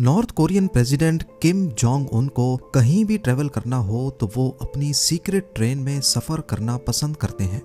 North Korean president Kim Jong Un को कहीं भी ट्रेवल करना हो तो वो अपनी सीक्रेट ट्रेन में सफर करना पसंद करते हैं।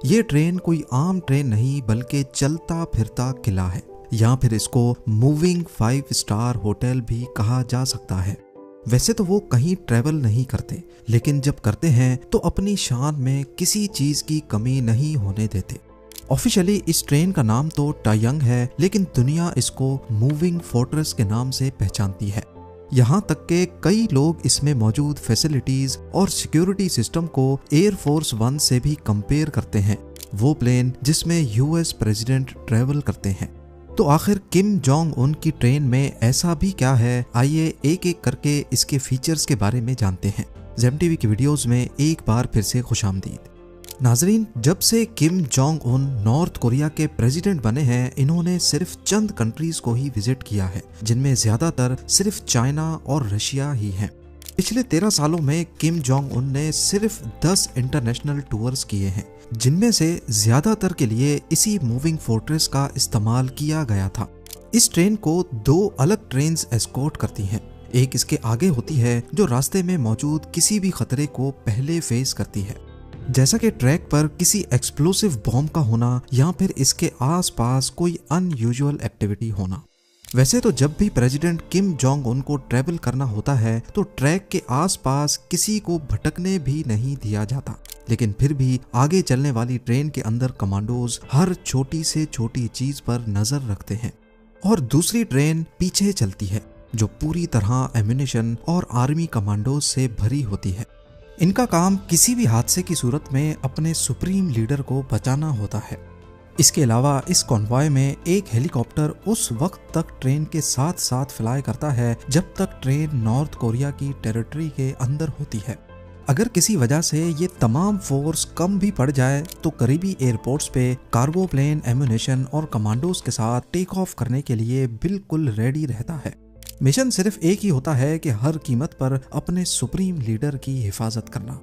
ये ट्रेन कोई आम ट्रेन नहीं बल्कि चलता फिरता किला है, या फिर इसको मूविंग 5 स्टार होटल भी कहा जा सकता है। वैसे तो वो कहीं ट्रेवल नहीं करते, लेकिन जब करते हैं तो अपनी शान में किसी चीज की कमी नहीं होने देते। ऑफिशियली इस ट्रेन का नाम तो टायंग है, लेकिन दुनिया इसको मूविंग फोर्ट्रेस के नाम से पहचानती है। यहाँ तक के कई लोग इसमें मौजूद फैसिलिटीज और सिक्योरिटी सिस्टम को एयरफोर्स 1 से भी कंपेयर करते हैं, वो प्लेन जिसमें यूएस प्रेसिडेंट ट्रेवल करते हैं। तो आखिर किम जोंग उन की ट्रेन में ऐसा भी क्या है, आइए एक एक करके इसके फीचर्स के बारे में जानते हैं। जेम टीवी की वीडियोस में एक बार फिर से खुशामदीद। नाजरीन, जब से Kim Jong Un north Korea के प्रेसिडेंट बने हैं, इन्होंने सिर्फ चंद कंट्रीज को ही विजिट किया है, जिनमें ज्यादातर सिर्फ चाइना और रशिया ही हैं। पिछले 13 सालों में किम जोंग उन ने सिर्फ 10 इंटरनेशनल टूर्स किए हैं, जिनमें से ज्यादातर के लिए इसी मूविंग फोर्ट्रेस का इस्तेमाल किया गया था। इस ट्रेन को 2 अलग ट्रेन एस्कॉर्ट करती हैं। एक इसके आगे होती है जो रास्ते में मौजूद किसी भी खतरे को पहले फेस करती है, जैसा कि ट्रैक पर किसी एक्सप्लोसिव बॉम्ब का होना या फिर इसके आसपास कोई अनयूजुअल एक्टिविटी होना। वैसे तो जब भी प्रेसिडेंट किम जोंग उन को ट्रैवल करना होता है तो ट्रैक के आसपास किसी को भटकने भी नहीं दिया जाता, लेकिन फिर भी आगे चलने वाली ट्रेन के अंदर कमांडोज हर छोटी से छोटी चीज पर नजर रखते हैं और दूसरी ट्रेन पीछे चलती है, जो पूरी तरह एम्यूनिशन और आर्मी कमांडोज से भरी होती है। इनका काम किसी भी हादसे की सूरत में अपने सुप्रीम लीडर को बचाना होता है। इसके अलावा इस कॉन्वॉय में एक हेलीकॉप्टर उस वक्त तक ट्रेन के साथ साथ फ्लाई करता है जब तक ट्रेन नॉर्थ कोरिया की टेरिटरी के अंदर होती है। अगर किसी वजह से ये तमाम फोर्स कम भी पड़ जाए तो करीबी एयरपोर्ट्स पे कार्गो प्लेन एम्यूनिशन और कमांडोज के साथ टेक ऑफ करने के लिए बिल्कुल रेडी रहता है। मिशन सिर्फ एक ही होता है कि हर कीमत पर अपने सुप्रीम लीडर की हिफाजत करना।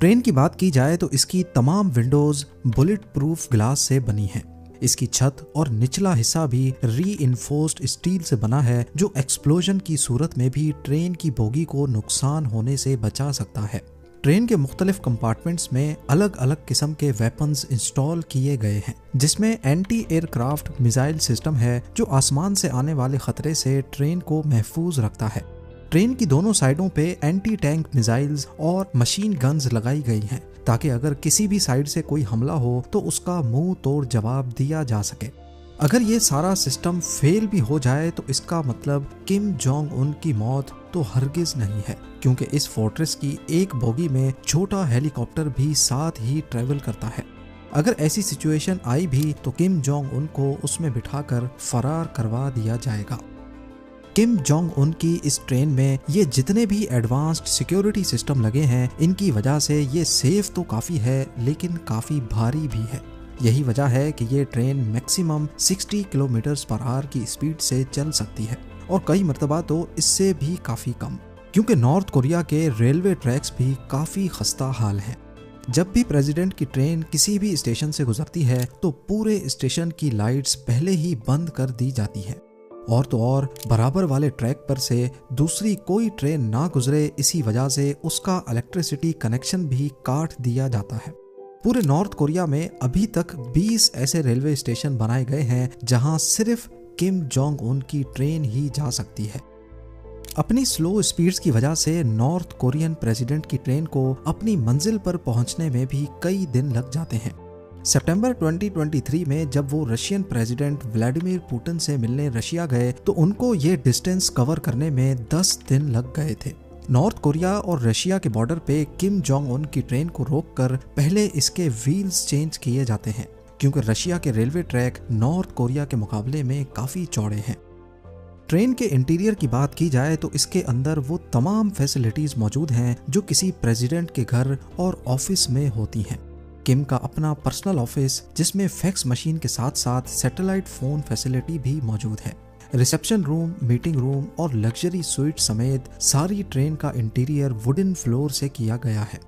ट्रेन की बात की जाए तो इसकी तमाम विंडोज बुलेट प्रूफ ग्लास से बनी हैं। इसकी छत और निचला हिस्सा भी रीइंफोर्स्ड स्टील से बना है, जो एक्सप्लोजन की सूरत में भी ट्रेन की बोगी को नुकसान होने से बचा सकता है। ट्रेन के मुख्तलिफ कंपार्टमेंट्स में अलग अलग किस्म के वेपन्स इंस्टॉल किए गए हैं, जिसमें एंटी एयरक्राफ्ट मिसाइल सिस्टम है जो आसमान से आने वाले खतरे से ट्रेन को महफूज रखता है। ट्रेन की दोनों साइडों पे एंटी टैंक मिसाइल्स और मशीन गन्स लगाई गई हैं, ताकि अगर किसी भी साइड से कोई हमला हो तो उसका मुंह तोड़ जवाब दिया जा सके। अगर ये सारा सिस्टम फेल भी हो जाए तो इसका मतलब किम जोंग उन की मौत तो हरगिज नहीं है, क्योंकि इस फोर्ट्रेस की एक बोगी में छोटा हेलीकॉप्टर भी साथ ही ट्रेवल करता है। अगर ऐसी सिचुएशन आई भी तो किम जोंग उन को उसमें बिठाकर फरार करवा दिया जाएगा। किम जोंग उन की इस ट्रेन में ये जितने भी एडवांस्ड सिक्योरिटी सिस्टम लगे हैं, इनकी वजह से ये सेफ तो काफी है, लेकिन काफी भारी भी है। यही वजह है कि ये train maximum 60 kilometres per hour की स्पीड से चल सकती है, और कई मर्तबा तो इससे भी काफी कम, क्योंकि नॉर्थ कोरिया के रेलवे ट्रैक्स भी काफी खस्ता हाल हैं। जब भी प्रेसिडेंट की ट्रेन किसी भी स्टेशन से गुजरती है तो पूरे स्टेशन की लाइट्स पहले ही बंद कर दी जाती है, और तो और बराबर वाले ट्रैक पर से दूसरी कोई ट्रेन ना गुजरे, इसी वजह से उसका इलेक्ट्रिसिटी कनेक्शन भी काट दिया जाता है। पूरे नॉर्थ कोरिया में अभी तक 20 ऐसे रेलवे स्टेशन बनाए गए हैं जहां सिर्फ किम जोंग उन की ट्रेन ही जा सकती है। अपनी स्लो स्पीड्स की वजह से नॉर्थ कोरियन प्रेसिडेंट की ट्रेन को अपनी मंजिल पर पहुंचने में भी कई दिन लग जाते हैं। सितंबर 2023 में जब वो रशियन प्रेसिडेंट व्लादिमीर पुतिन से मिलने रशिया गए तो उनको ये डिस्टेंस कवर करने में 10 दिन लग गए थे। नॉर्थ कोरिया और रशिया के बॉर्डर पे किम जोंग उन की ट्रेन को रोककर पहले इसके व्हील्स चेंज किए जाते हैं, क्योंकि रशिया के रेलवे ट्रैक नॉर्थ कोरिया के मुकाबले में काफी चौड़े हैं। ट्रेन के इंटीरियर की बात की जाए तो इसके अंदर वो तमाम फैसिलिटीज मौजूद हैं जो किसी प्रेसिडेंट के घर और ऑफिस में होती हैं। किम का अपना पर्सनल ऑफिस, जिसमें फैक्स मशीन के साथ साथ सैटेलाइट फोन फैसिलिटी भी मौजूद है। रिसेप्शन रूम, मीटिंग रूम और लग्जरी स्वीट समेत सारी ट्रेन का इंटीरियर वुडन फ्लोर से किया गया है।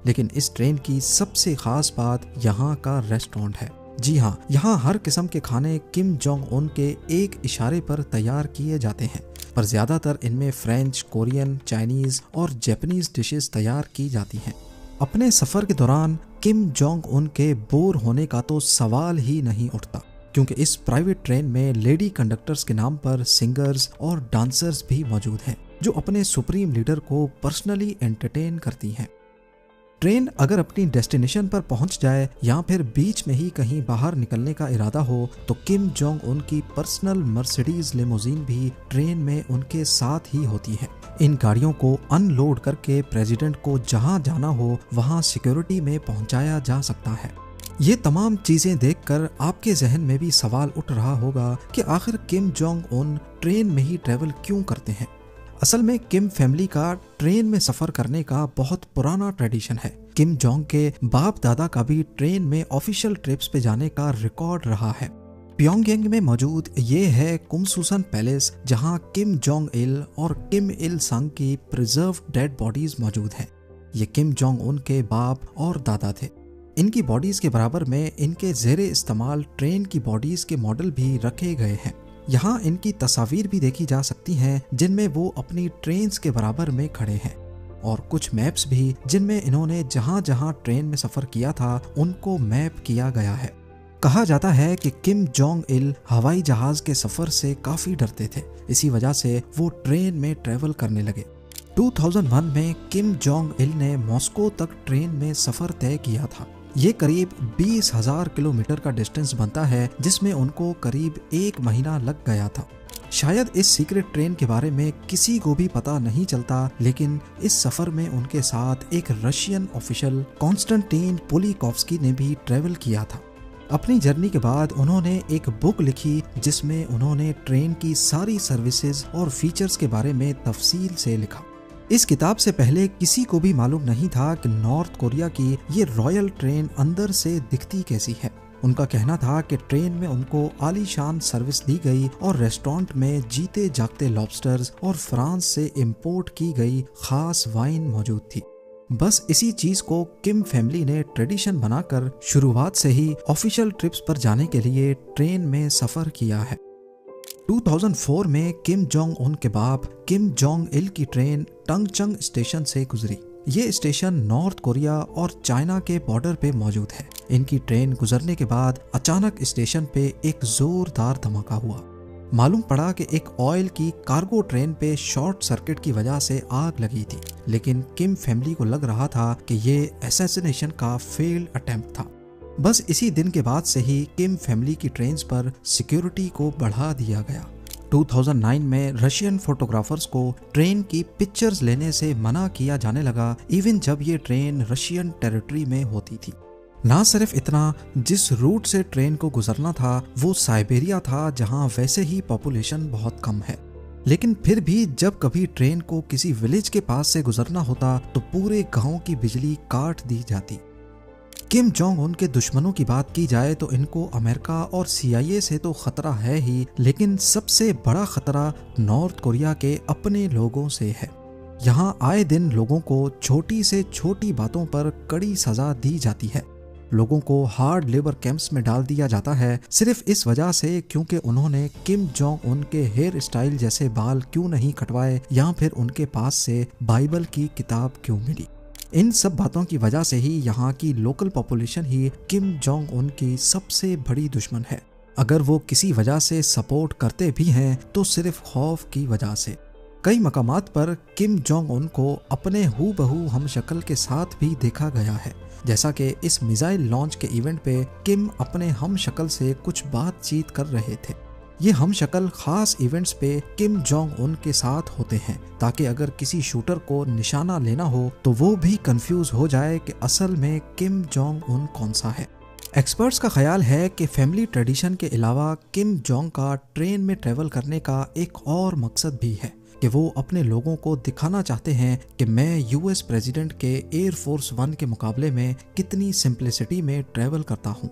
लेकिन इस ट्रेन की सबसे खास बात यहाँ का रेस्टोरेंट है। जी हाँ, यहाँ हर किस्म के खाने किम जोंग उन के एक इशारे पर तैयार किए जाते हैं, पर ज़्यादातर इनमें फ्रेंच, कोरियन, चाइनीज़ और जापानीज़ डिशेस तैयार की जाती हैं। अपने सफ़र के दौरान किम जोंग उन के बोर होने का तो सवाल ही नहीं उठता, क्योंकि इस प्राइवेट ट्रेन में लेडी कंडक्टर्स के नाम पर सिंगर्स और डांसर्स भी मौजूद हैं, जो अपने सुप्रीम लीडर को पर्सनली एंटरटेन करती हैं। ट्रेन अगर अपनी डेस्टिनेशन पर पहुंच जाए या फिर बीच में ही कहीं बाहर निकलने का इरादा हो तो किम जोंग उन की पर्सनल मर्सिडीज लिमोजीन भी ट्रेन में उनके साथ ही होती है। इन गाड़ियों को अनलोड करके प्रेसिडेंट को जहां जाना हो वहां सिक्योरिटी में पहुंचाया जा सकता है। ये तमाम चीजें देखकर आपके जहन में भी सवाल उठ रहा होगा कि आखिर किम जोंग उन ट्रेन में ही ट्रेवल क्यों करते हैं। असल में किम फैमिली का ट्रेन में सफर करने का बहुत पुराना ट्रेडिशन है। किम जोंग के बाप दादा का भी ट्रेन में ऑफिशियल ट्रिप्स पे जाने का रिकॉर्ड रहा है। प्योंगयांग में मौजूद ये है कुमसुसन पैलेस, जहां किम जोंग इल और किम इल संग की प्रिजर्व डेड बॉडीज मौजूद हैं। ये किम जोंग उन के बाप और दादा थे। इनकी बॉडीज के बराबर में इनके ज़ेरे इस्तेमाल ट्रेन की बॉडीज के मॉडल भी रखे गए हैं। यहाँ इनकी तस्वीर भी देखी जा सकती हैं जिनमें वो अपनी ट्रेन्स के बराबर में खड़े हैं, और कुछ मैप्स भी जिनमें इन्होंने जहाँ जहाँ ट्रेन में सफ़र किया था उनको मैप किया गया है। कहा जाता है कि किम जोंग इल हवाई जहाज के सफ़र से काफ़ी डरते थे, इसी वजह से वो ट्रेन में ट्रेवल करने लगे। 2001 में किम जोंग इल ने मॉस्को तक ट्रेन में सफ़र तय किया था। ये करीब 20,000 किलोमीटर का डिस्टेंस बनता है, जिसमें उनको करीब 1 महीना लग गया था। शायद इस सीक्रेट ट्रेन के बारे में किसी को भी पता नहीं चलता, लेकिन इस सफ़र में उनके साथ एक रशियन ऑफिशियल कॉन्स्टेंटीन पोलिकोव्स्की ने भी ट्रेवल किया था। अपनी जर्नी के बाद उन्होंने एक बुक लिखी जिसमें उन्होंने ट्रेन की सारी सर्विसेज और फीचर्स के बारे में तफसील से लिखा। इस किताब से पहले किसी को भी मालूम नहीं था कि नॉर्थ कोरिया की ये रॉयल ट्रेन अंदर से दिखती कैसी है। उनका कहना था कि ट्रेन में उनको आलीशान सर्विस दी गई और रेस्टोरेंट में जीते जागते लॉबस्टर्स और फ्रांस से इंपोर्ट की गई खास वाइन मौजूद थी। बस इसी चीज को किम फैमिली ने ट्रेडिशन बनाकर शुरुआत से ही ऑफिशियल ट्रिप्स पर जाने के लिए ट्रेन में सफर किया है। 2004 में किम जोंग उन के बाप किम जोंग इल की ट्रेन टंगचंग स्टेशन से गुजरी। ये स्टेशन नॉर्थ कोरिया और चाइना के बॉर्डर पे मौजूद है। इनकी ट्रेन गुजरने के बाद अचानक स्टेशन पे एक जोरदार धमाका हुआ। मालूम पड़ा कि एक ऑयल की कार्गो ट्रेन पे शॉर्ट सर्किट की वजह से आग लगी थी, लेकिन किम फैमिली को लग रहा था कि ये असैसिनेशन का फेल्ड अटेम्प्ट था। बस इसी दिन के बाद से ही किम फैमिली की ट्रेन्स पर सिक्योरिटी को बढ़ा दिया गया। 2009 में रशियन फोटोग्राफर्स को ट्रेन की पिक्चर्स लेने से मना किया जाने लगा, इवन जब ये ट्रेन रशियन टेरिटरी में होती थी। ना सिर्फ इतना, जिस रूट से ट्रेन को गुजरना था वो साइबेरिया था, जहां वैसे ही पॉपुलेशन बहुत कम है। लेकिन फिर भी जब कभी ट्रेन को किसी विलेज के पास से गुजरना होता तो पूरे गांव की बिजली काट दी जाती। किम जोंग उन के दुश्मनों की बात की जाए तो इनको अमेरिका और CIA से तो खतरा है ही, लेकिन सबसे बड़ा खतरा नॉर्थ कोरिया के अपने लोगों से है। यहाँ आए दिन लोगों को छोटी से छोटी बातों पर कड़ी सजा दी जाती है। लोगों को हार्ड लेबर कैंप्स में डाल दिया जाता है, सिर्फ इस वजह से क्योंकि उन्होंने किम जोंग उन के हेयर स्टाइल जैसे बाल क्यों नहीं कटवाए या फिर उनके पास से बाइबल की किताब क्यों मिली। इन सब बातों की वजह से ही यहाँ की लोकल पॉपुलेशन ही किम जोंग उन की सबसे बड़ी दुश्मन है। अगर वो किसी वजह से सपोर्ट करते भी हैं तो सिर्फ खौफ की वजह से। कई मकामात पर किम जोंग उन को अपने हूबहू हमशक्ल के साथ भी देखा गया है, जैसा कि इस मिसाइल लॉन्च के इवेंट पे किम अपने हमशक्ल से कुछ बातचीत कर रहे थे। ये हमशक्ल खास इवेंट्स पे किम जोंग उन के साथ होते हैं, ताकि अगर किसी शूटर को निशाना लेना हो तो वो भी कंफ्यूज हो जाए कि असल में किम जोंग उन कौन सा है। एक्सपर्ट्स का ख्याल है कि फैमिली ट्रेडिशन के अलावा किम जोंग का ट्रेन में ट्रेवल करने का एक और मकसद भी है कि वो अपने लोगों को दिखाना चाहते हैं कि मैं US प्रेसिडेंट के एयरफोर्स 1 के मुकाबले में कितनी सिंप्लिसिटी में ट्रेवल करता हूँ।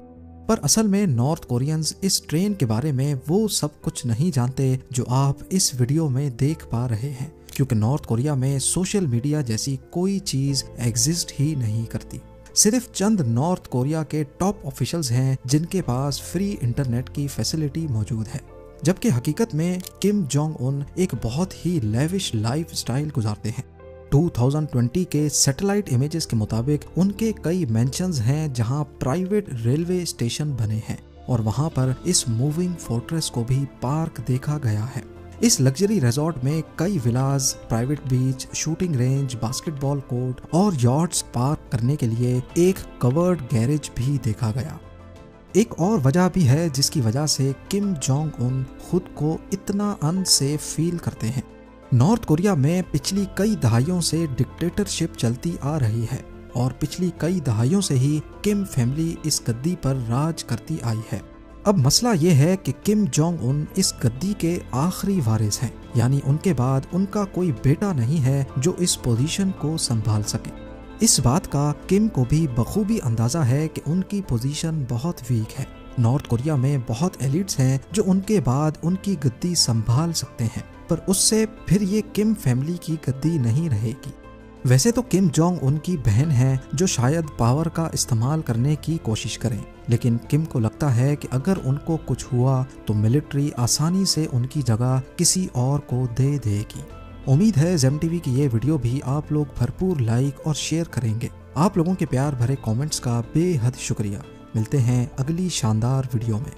पर असल में नॉर्थ कोरियंस इस ट्रेन के बारे में वो सब कुछ नहीं जानते जो आप इस वीडियो में देख पा रहे हैं, क्योंकि नॉर्थ कोरिया में सोशल मीडिया जैसी कोई चीज एग्जिस्ट ही नहीं करती। सिर्फ चंद नॉर्थ कोरिया के टॉप ऑफिशियल्स हैं जिनके पास फ्री इंटरनेट की फैसिलिटी मौजूद है। जबकि हकीकत में किम जोंग उन एक बहुत ही लेविश लाइफ स्टाइल गुजारते हैं। 2020 के सैटेलाइट इमेजेस के मुताबिक उनके कई मेंशंस हैं जहां प्राइवेट रेलवे स्टेशन बने हैं और वहां पर इस मूविंग फोर्ट्रेस को भी पार्क देखा गया है। इस लग्जरी रिजॉर्ट में कई villas, private beach, shooting range, basketball court और यॉट्स पार्क करने के लिए एक कवर्ड गैरेज भी देखा गया। एक और वजह भी है जिसकी वजह से किम जोंग उन खुद को इतना अनसेफ फील करते हैं। नॉर्थ कोरिया में पिछली कई दहाइयों से डिक्टेटरशिप चलती आ रही है और पिछली कई दहाइयों से ही किम फैमिली इस गद्दी पर राज करती आई है। अब मसला ये है कि किम जोंग उन इस गद्दी के आखिरी वारिस हैं, यानी उनके बाद उनका कोई बेटा नहीं है जो इस पोजीशन को संभाल सके। इस बात का किम को भी बखूबी अंदाजा है कि उनकी पोजीशन बहुत वीक है। नॉर्थ कोरिया में बहुत एलिट्स हैं जो उनके बाद उनकी गद्दी संभाल सकते हैं, पर उससे फिर ये किम फैमिली की गद्दी नहीं रहेगी। वैसे तो किम जोंग उनकी बहन है जो शायद पावर का इस्तेमाल करने की कोशिश करें, लेकिन किम को लगता है कि अगर उनको कुछ हुआ तो मिलिट्री आसानी से उनकी जगह किसी और को दे देगी। उम्मीद है जेम टीवी की ये वीडियो भी आप लोग भरपूर लाइक और शेयर करेंगे। आप लोगों के प्यार भरे कमेंट्स का बेहद शुक्रिया। मिलते हैं अगली शानदार वीडियो में।